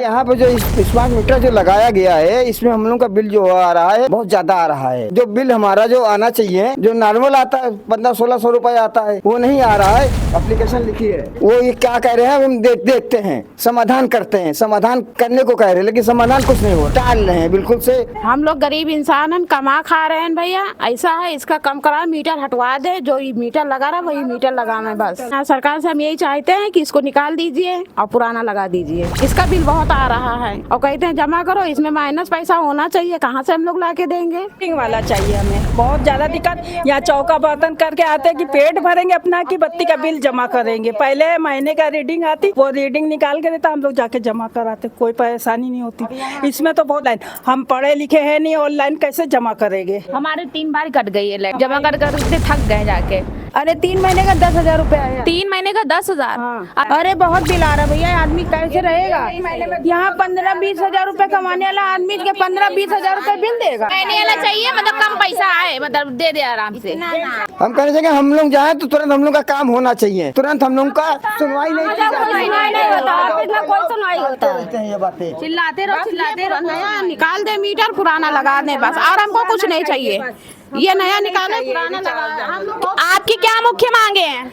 यहाँ पे जो स्मार्ट मीटर जो लगाया गया है, इसमें हम लोग का बिल जो आ रहा है बहुत ज्यादा आ रहा है। जो बिल हमारा जो आना चाहिए, जो नॉर्मल आता है 1500-1600 रुपए आता है, वो नहीं आ रहा है। एप्लीकेशन लिखी है, वो ये क्या कह रहे हैं, हम देखते हैं, समाधान करते हैं, समाधान करने को कह रहे हैं, लेकिन समाधान कुछ नहीं हो, टाल रहे हैं बिल्कुल से। हम लोग गरीब इंसान हैं, कमा खा रहे हैं भैया, ऐसा है इसका कम करा, मीटर हटवा दे, जो मीटर लगा रहा वही मीटर लगाना बस। सरकार से हम यही चाहते हैं कि इसको निकाल दीजिए और पुराना लगा दीजिए। इसका बिल बहुत आ रहा है और कहते हैं जमा करो, इसमें माइनस पैसा होना चाहिए, कहाँ से हम लोग ला के देंगे। वाला चाहिए हमें, बहुत ज्यादा दिक्कत। यहाँ चौका बर्तन करके आते हैं कि पेट भरेंगे अपना कि बत्ती का बिल जमा करेंगे। पहले महीने का रीडिंग आती, वो रीडिंग निकाल के देता, हम लोग जाके जमा कराते, कोई परेशानी नहीं होती। इसमें तो बहुत लाइन, हम पढ़े लिखे हैं नहीं, ऑनलाइन कैसे जमा करेंगे। हमारे 3 बार कट गई है, जमा कर थक गए जाके। अरे 3 महीने का 10,000 रुपए आया। 3 महीने का 10,000। हाँ। अरे बहुत बिल आ रहा भैया, आदमी कैसे रहेगा। यहाँ 15-20 हजार रुपए कमाने वाला आदमी के 15-20 हजार रुपए बिल देगा। कहने वाला चाहिए मतलब कम पैसा आए, मतलब दे दे आराम से। हम कहने चाहिए हम लोग जाए तो तुरंत हम लोग का काम होना चाहिए, तुरंत हम लोग का सुनवाई नहीं की जाती है। ये बातें चिल्लाते रहो, नया निकाल दे मीटर, पुराना लगा दे बस, और हमको कुछ नहीं चाहिए। ये नया निकाले, पुराना लगा। आपकी क्या मुख्य मांगे हैं?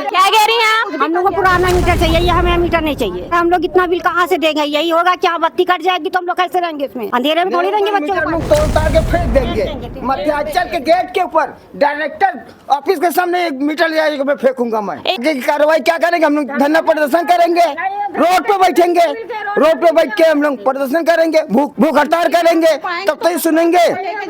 क्या कह रही हैं आप? हम लोग को पुराना मीटर चाहिए, ये हमें मीटर नहीं चाहिए। हम लोग इतना बिल कहाँ से देंगे? यही होगा क्या, बत्ती कट जाएगी तो हम लोग कैसे रहेंगे इसमें? अंधेरे में थोड़ी रहेंगे बच्चों को। तोड़ के फेंक देंगे मध्यांचल के गेट के ऊपर, डायरेक्टर ऑफिस के सामने मीटर ले जाएगा, मैं फेंकूंगा। मैं कार्रवाई क्या करेंगे? हम लोग धरना प्रदर्शन करेंगे, रोड पे बैठेंगे, रोड पे बैठ के हम लोग प्रदर्शन करेंगे, भूख हड़ताल करेंगे, तब तो सुनेंगे।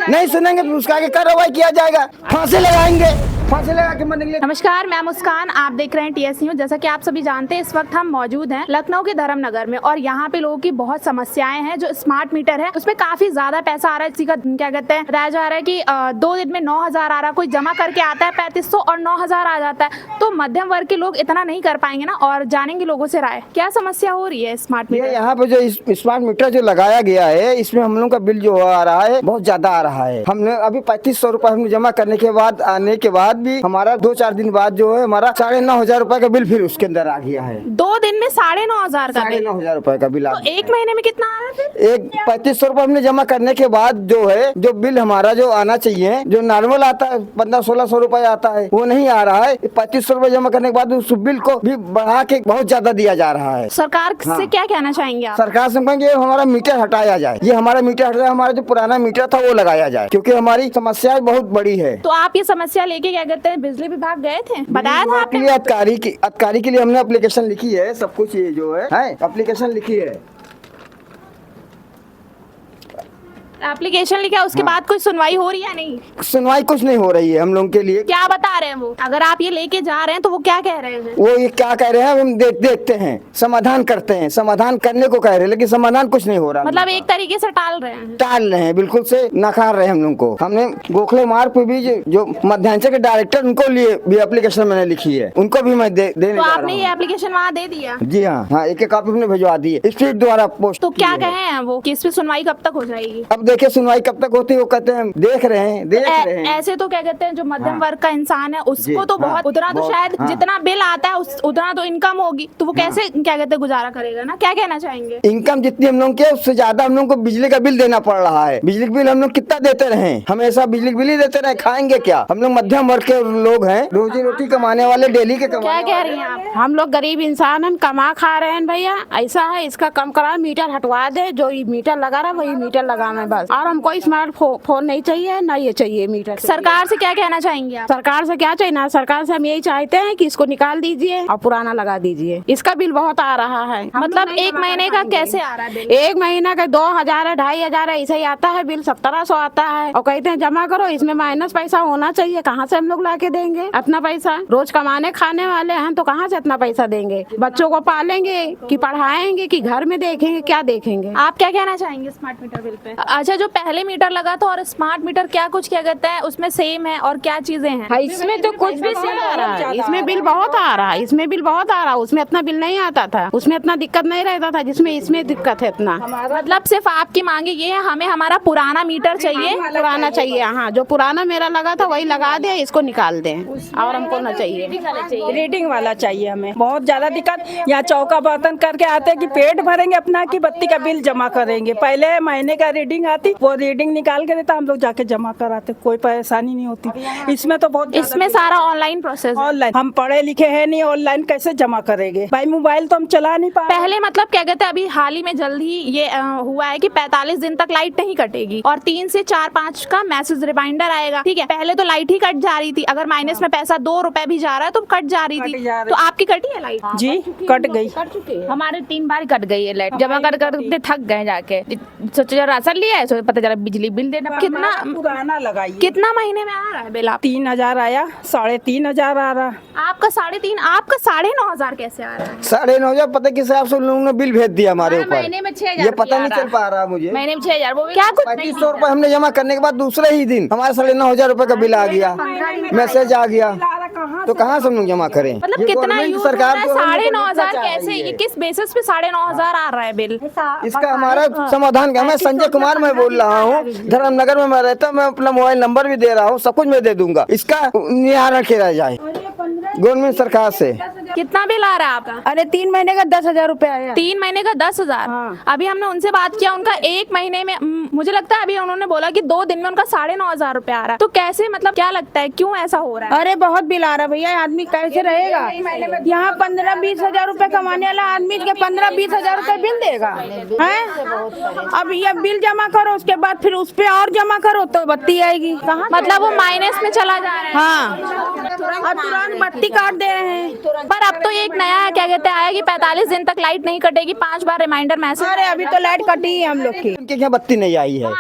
नहीं सुनेंगे तो उसका आगे कार्रवाई किया जाएगा, फांसी लगाएंगे, फांसी लगा के मरने के लिए। नमस्कार, मैं मुस्कान, आप देख रहे हैं TS न्यूज़। जैसा कि आप सभी जानते हैं, इस वक्त हम मौजूद हैं लखनऊ के धर्मनगर में और यहाँ पे लोगों की बहुत समस्याएं हैं। जो स्मार्ट मीटर है उसमें काफी ज्यादा पैसा आ रहा है। इसी का क्या कहते हैं, बताया जा रहा है कि 2 दिन में 9,000 आ रहा है, कोई जमा करके आता है 3500 और 9,000 आ जाता है। तो मध्यम वर्ग के लोग इतना नहीं कर पाएंगे ना, और जानेंगे लोगों से राय, क्या समस्या हो रही है स्मार्ट मीटर। यहाँ पे जो स्मार्ट मीटर जो लगाया गया है, इसमें हम लोग का बिल जो आ रहा है बहुत ज्यादा आ रहा है। हमने अभी 3500 रुपए हमने जमा करने के बाद, आने के बाद भी हमारा 2-4 दिन बाद जो है हमारा 9,500 रुपए का बिल फिर उसके अंदर आ गया है। 2 दिन में 9,500 का बिल। 9,500 रुपए का बिल आ तो 1 महीने में कितना आ रहा है फिर? एक 3500 रुपए हमने जमा करने के बाद जो है, जो बिल हमारा जो आना चाहिए, जो नॉर्मल आता है 1500-1600 रुपए आता है, वो नहीं आ रहा है। 3500 रुपए जमा करने के बाद उस बिल को भी बढ़ा के बहुत ज्यादा दिया जा रहा है। सरकार से क्या कहना चाहेंगे आप? सरकार से कहेंगे हमारा मीटर हटाया जाए, ये हमारा मीटर हटाया, हमारा जो पुराना मीटर था वो लगाया जाए, क्योंकि हमारी समस्या बहुत बड़ी है। तो आप ये समस्या लेके क्या कहते हैं, बिजली विभाग गए थे, बताया था आपने? अधिकारी के लिए हमने एप्लीकेशन लिखी है, सब कुछ ये जो है एप्लीकेशन लिखी है। एप्लीकेशन लिखा, उसके बाद कोई सुनवाई हो रही है? नहीं, सुनवाई कुछ नहीं हो रही है हम लोगों के लिए। क्या बता रहे हैं वो? अगर आप ये लेके जा रहे हैं तो वो क्या कह रहे हैं? वो ये क्या कह रहे हैं, हम देखते हैं, समाधान करते हैं, समाधान करने को कह रहे हैं, लेकिन समाधान कुछ नहीं हो रहा। मतलब एक तरीके से टाल रहे हैं, बिल्कुल से नकार रहे हैं हम लोग को। हमने गोखले मार्ग पे भी जो मध्यांचल के डायरेक्टर, उनको लिए भी एप्लीकेशन मैंने लिखी है, उनको भी मैं देने जा रहा हूं। आपने ये एप्लीकेशन वहाँ दे दिया? जी हाँ, एक कॉपी हमने भिजवा दी है, स्पीड द्वारा पोस्ट। तो क्या कहे हैं वो कि इस पे सुनवाई कब तक हो जाएगी? अब देखिए सुनवाई कब तक होती है, वो कहते हैं देख रहे हैं। ऐसे तो क्या कहते हैं, जो मध्यम वर्ग का इंसान है उसको तो बहुत उतना तो शायद जितना बिल आता है उतना तो इनकम होगी, तो वो कैसे क्या कहते हैं गुजारा करेगा ना। क्या कहना चाहेंगे? इनकम जितनी हम लोग के, उससे ज्यादा हम लोग को बिजली का बिल देना पड़ रहा है। बिजली बिल हम लोग कितना देते रहे, हमेशा बिजली बिल ही देते रहे, खाएंगे क्या? हम लोग मध्यम वर्ग के लोग हैं, रोजी रोटी कमाने वाले, डेली के कमाने। क्या कह रही हैं आप? हम लोग गरीब इंसान हैं, कमा खा रहे हैं भैया, ऐसा है इसका कम करा, मीटर हटवा दे, जो मीटर लगा रहा वही मीटर लगाना है बस, और हमको स्मार्ट फोन नहीं चाहिए, ना ये चाहिए मीटर। सरकार से क्या कहना चाहेंगे आप? सरकार से क्या चाहिए ना, सरकार से हम यही चाहते हैं कि इसको निकाल दीजिए और पुराना लगा दीजिए। इसका बिल बहुत आ रहा है। मतलब 1 महीने का कैसे आ रहा है बिल? 1 महीना का 2,000 2,500 ऐसे ही आता है बिल, 1700 आता है, और कहते हैं जमा करो, इसमें माइनस पैसा होना चाहिए, कहाँ से हम लोग ला के देंगे इतना पैसा? रोज कमाने खाने वाले हैं तो कहाँ से इतना पैसा देंगे? बच्चों को पालेंगे कि पढ़ाएंगे कि घर में देखेंगे, क्या देखेंगे? आप क्या कहना चाहेंगे स्मार्ट मीटर बिल पे? अच्छा, जो पहले मीटर लगा था और स्मार्ट मीटर क्या कुछ क्या कहते हैं उसमें सेम है और क्या चीजें हैं? इसमें तो कुछ भी नहीं आ रहा है, इसमें बिल बहुत आ रहा है, इसमें बिल बहुत आ रहा है, उसमें इतना बिल नहीं आता था, उसमें इतना दिक्कत नहीं रहता था जिसमें इसमें दिक्कत है इतना। मतलब सिर्फ आपकी मांगे ये है, हमें हमारा पुराना मीटर चाहिए, पुराना चाहिए। हाँ, जो पुराना मेरा लगा था वही लगा दे, इसको निकाल दें और हमको ना चाहिए, रीडिंग वाला चाहिए हमें। बहुत ज्यादा दिक्कत, यहाँ चौका बर्तन करके आते हैं कि पेट भरेंगे अपना कि बत्ती का बिल जमा करेंगे। पहले महीने का रीडिंग आती, वो रीडिंग निकाल के देता, हम लोग जाके जमा कराते, कोई परेशानी नहीं होती। इसमें तो बहुत, इसमें सारा ऑनलाइन प्रोसेस। ऑनलाइन, हम पढ़े लिखे हैं नहीं, ऑनलाइन कैसे जमा करेंगे भाई? मोबाइल तो हम चला नहीं पा। पहले मतलब क्या कहते हैं, अभी हाल ही में जल्द ही ये हुआ है कि 45 दिन तक लाइट नहीं कटेगी और 3 से 4-5 का मैसेज रिमाइंडर आएगा। ठीक है, पहले तो लाइट ही कट जा रही थी, अगर माइनस में पैसा 2 रुपए भी जा रहा है तो कट जा रही थी। तो आपकी कटी है लाइट? जी कट गई, हमारे 3 बार कट गई है लाइट, जमा कर करते थक गए जाके। सोचो राशन लिया है, पता चला बिजली बिल देना। कितना पुराना लगाइए। कितना महीने में आ रहा है बिल? आप 3000 आया, 3500 आ रहा। आपका 3.5, आपका 9,500 कैसे आ रहा है? 9,500 पता किस हिसाब से उन लोगों ने बिल भेज दिया हमारे ऊपर। महीने में 6,000 ये पता नहीं चल पा रहा मुझे। महीने में 6,000, वो भी क्या कुछ 3500 रुपए हमने जमा करने के बाद दूसरे ही दिन हमारे 9,500 रुपए का बिल आ गया, मैसेज आ गया, तो कहाँ से हम लोग जमा करें? मतलब ये कितना गवर्नमेंट यूज सरकार को 9,500 चाह रही कैसे, है। ये किस बेसिस पे 9,500 आ रहा है बिल? इसका हमारा समाधान क्या? मैं संजय कुमार मैं बोल रहा हूँ, धर्मनगर में मैं रहता हूँ, मैं अपना मोबाइल नंबर भी दे रहा हूँ, सब कुछ मैं दे दूंगा। इसका निवारण किया जाए गवर्नमेंट सरकार से। कितना बिल आ रहा है आपका? अरे 3 महीने का 10,000 रुपया आया। 3 महीने का 10,000। अभी हमने उनसे बात किया, उनका 1 महीने में मुझे लगता है अभी उन्होंने बोला कि 2 दिन में उनका 9,500 रुपया आ रहा है। तो कैसे, मतलब क्या लगता है क्यों ऐसा हो रहा है? अरे बहुत बिल आ रहा है भैया, आदमी कैसे रहेगा? यहाँ 15-20 हजार रुपए कमाने वाला आदमी के 15-20 हजार रुपए बिल देगा हैं? अब ये बिल जमा करो, उसके बाद फिर उस पे और जमा करो तो बत्ती आएगी कहाँ? मतलब वो माइनस में चला जा रहा है। हाँ, और तुरंत बत्ती काट दे रहे हैं। पर अब तो एक नया है, क्या कहते हैं, आया कि 45 दिन तक लाइट नहीं कटेगी, 5 बार रिमाइंडर मैसेज। अरे अभी तो लाइट कटी है हम लोग की। इनके यहाँ बत्ती नहीं आई है,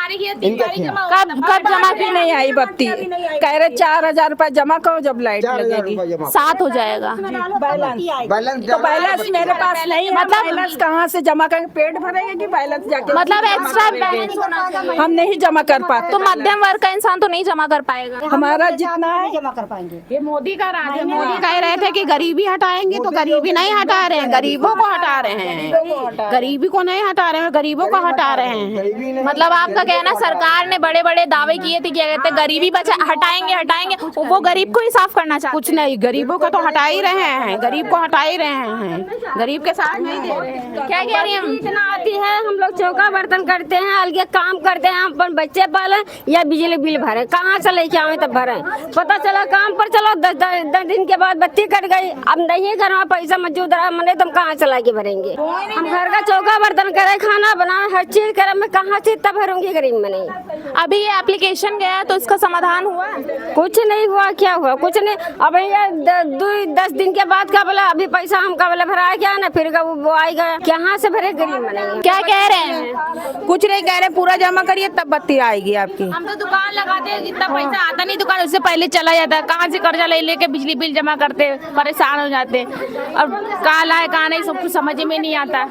इनका कब जमा की? नहीं आई बत्ती, कह रहे 4,000 रुपए जमा करो जब लाइट लगेगी। 7 हो जाएगा। तो बैलेंस मेरे पास नहीं है, मतलब बैलेंस कहाँ से जमा करेंगे? पेट भरेंगे कि बैलेंस जाके? मतलब एक्स्ट्रा बैलेंस होना चाहिए। हम नहीं जमा कर पाते। तो मध्यम वर्ग का इंसान तो नहीं जमा कर पाएगा। हमारा जितना है जमा कर पाएंगे। ये मोदी का राज है। मोदी कह रहे थे कि गरीबी हटाएंगे, तो गरीबी नहीं हटा रहे हैं, गरीबों को हटा रहे हैं। गरीबी को नहीं हटा रहे हैं, गरीबों को हटा रहे हैं। मतलब आपका कहना, सरकार ने बड़े बड़े दावे किए थे, क्या कहते हैं, गरीबी हटाएंगे, वो गरीब को ही साफ करना चाहते। कुछ नहीं, गरीबों को तो हटा ही रहे हैं, गरीब को हटा ही रहे हैं, गरीब के साथ नहीं दे रहे हैं। क्या कह रही हैं? इतना आती है, हम लोग चौका बर्तन करते हैं, अलगे काम करते हैं, अपन बच्चे पाले या बिजली बिल भरे, कहाँ से लेके आवे तब भरे? पता चला काम पर चलो 10 दिन के बाद बत्ती कट गई, अब नहीं घर में पैसा मौजूद रहा, मने तुम कहाँ चला के भरेंगे? हम घर का चौका बर्तन करे, खाना बनाए, हर चीज करे, मैं कहाँ से तब भरूंगी गरीब में? नहीं। अभी ये एप्लीकेशन गया तो इसका समाधान हुआ? कुछ नहीं हुआ, क्या हुआ? कुछ नहीं। अब ये 10 दिन के बाद का बोला अभी पैसा हम का बोला भरा क्या ना, फिर वो आएगा, कहाँ से भरे गरीब में? नहीं। क्या कह रहे हैं? कुछ नहीं कह रहे, पूरा जमा करिए तब बत्ती आएगी आपकी। हम तो दुकान लगाते हैं, जितना पैसा आता नहीं दुकान उससे पहले चला जाता है, कहाँ से कर्जा ले लेके बिजली बिल जमा करते, परेशान हो जाते हैं। अब कहाँ लाए कहाँ नहीं, सब कुछ समझ में नहीं आता।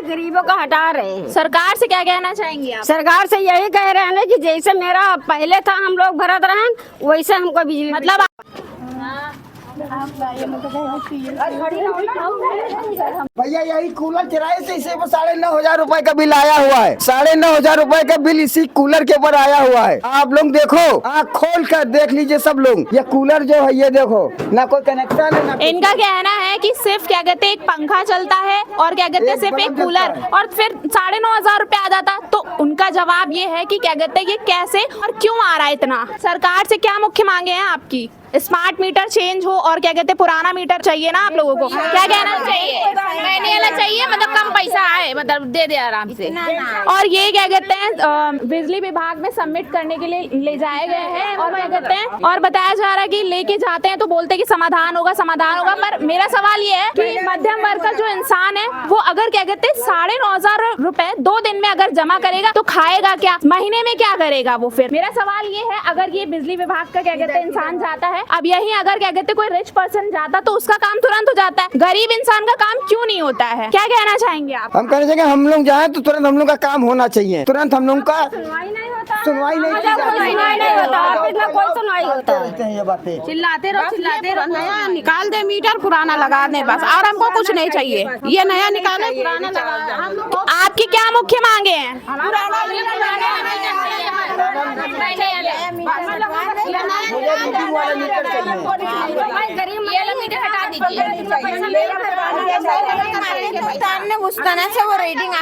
गरीबों को हटा रहे हैं। सरकार से क्या कहना चाहेंगे आप? सरकार से यही कह रहे हैं ना कि जैसे मेरा पहले था हम लोग भरत रहे, वैसे हमको बिजली मतलब भैया यही कूलर किराए से इसे 9,500 रुपए का बिल आया हुआ है। 9,500 रुपए का बिल इसी कूलर के ऊपर आया हुआ है। आप लोग देखो, आँख खोल कर देख लीजिए सब लोग, ये कूलर जो है ये देखो, ना कोई कनेक्शन है ना। इनका कहना है कि सिर्फ क्या कहते हैं एक पंखा चलता है और क्या कहते हैं सिर्फ एक कूलर, और फिर 9,500 रुपया आ जाता। तो उनका जवाब ये है कि क्या कहते हैं ये कैसे और क्यों आ रहा है इतना? सरकार से क्या मुख्य मांगे हैं आपकी? स्मार्ट मीटर चेंज हो और क्या कहते हैं पुराना मीटर चाहिए ना आप लोगों को? क्या कहना चाहिए? महीने वाला चाहिए, मतलब कम पैसा आए, मतलब दे दे आराम से। और ये क्या कहते हैं बिजली विभाग में सबमिट करने के लिए ले जाए गए हैं, और क्या कहते हैं और बताया जा रहा है कि लेके जाते हैं तो बोलते हैं कि समाधान होगा, समाधान होगा। पर मेरा सवाल ये है कि मध्यम वर्ग का जो इंसान है वो अगर क्या कहते हैं 9,500 रुपए 2 दिन में अगर जमा करेगा तो खाएगा क्या? महीने में क्या करेगा वो? फिर मेरा सवाल ये है, अगर ये बिजली विभाग का क्या कहते हैं इंसान जाता है है। अब यही अगर क्या कहते कोई रिच पर्सन जाता तो उसका काम तुरंत हो जाता है, गरीब इंसान का काम क्यों नहीं होता है? क्या कहना चाहेंगे आप? हम कहना चाहेंगे हम लोग जाए तो तुरंत हम लोग का काम होना चाहिए, तुरंत हम लोग का सुनवाई नहीं होता, सुनवाई नहीं की जाती। सुनवाई नहीं होता, ऑफिस में कोई सुनवाई होता है। रहते हैं ये बातें। चिल्लाते रहो, नया निकाल दे मीटर, पुराना लगा दे बस, और हमको कुछ नहीं चाहिए। ये नया निकाले, पुराना लगा। हम लोग आपकी क्या मुख्य मांगे हैं? से वो रीडिंग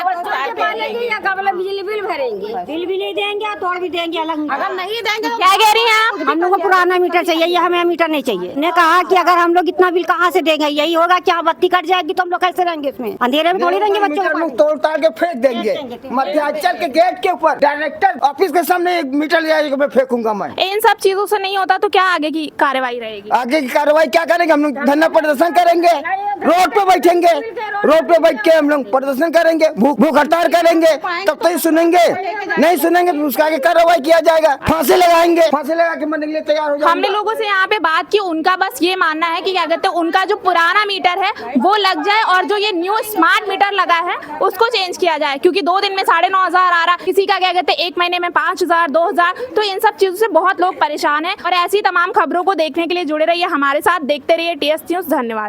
बिजली बिल भरेंगे, बिल भी नहीं देंगे, तोड़ भी देंगे अलग। अगर नहीं देंगे तो क्या कह रही हैं आप? हम लोग को पुराना मीटर चाहिए, ये हमें मीटर नहीं चाहिए। ने कहा कि अगर हम लोग इतना बिल कहाँ से देंगे, यही होगा क्या बत्ती कट जाएगी तो हम लोग कैसे रहेंगे इसमें, अंधेरे में थोड़ी रहेंगे बच्चों मीटर को। लोग तोड़ ताड़ के फेंक देंगे, मध्यांचल के गेट के ऊपर डायरेक्टर ऑफिस के सामने एक मीटर ले आएगा, मैं फेंकूंगा। मैं इन सब चीजों से नहीं होता तो क्या आगे की कार्यवाही रहेगी? आगे की कार्रवाई क्या करेंगे? हम लोग धरना प्रदर्शन करेंगे, रोड पे बैठेंगे, रोड पे बैठ के हम लोग प्रदर्शन करेंगे, भूख हड़ताल करेंगे, तब तो सुनेंगे। नहीं सुनेंगे तो उसका आगे कार्रवाई किया जाएगा, फांसी लगाएंगे, फांसी लगा के मरने के लिए तैयार हो जाएंगे। हमने लोगों से यहाँ पे बात की, उनका बस ये मानना है कि क्या कहते हैं उनका जो पुराना मीटर है वो लग जाए और जो ये न्यू स्मार्ट मीटर लगा है उसको चेंज किया जाए, क्योंकि 2 दिन में 9,500 आ रहा, किसी का क्या कहते हैं 1 महीने में 5,000 2,000, तो इन सब चीजों से बहुत लोग परेशान हैं। और ऐसी तमाम खबरों को देखने के लिए जुड़े रहिए हमारे साथ, देखते रहिए TS न्यूज़। धन्यवाद।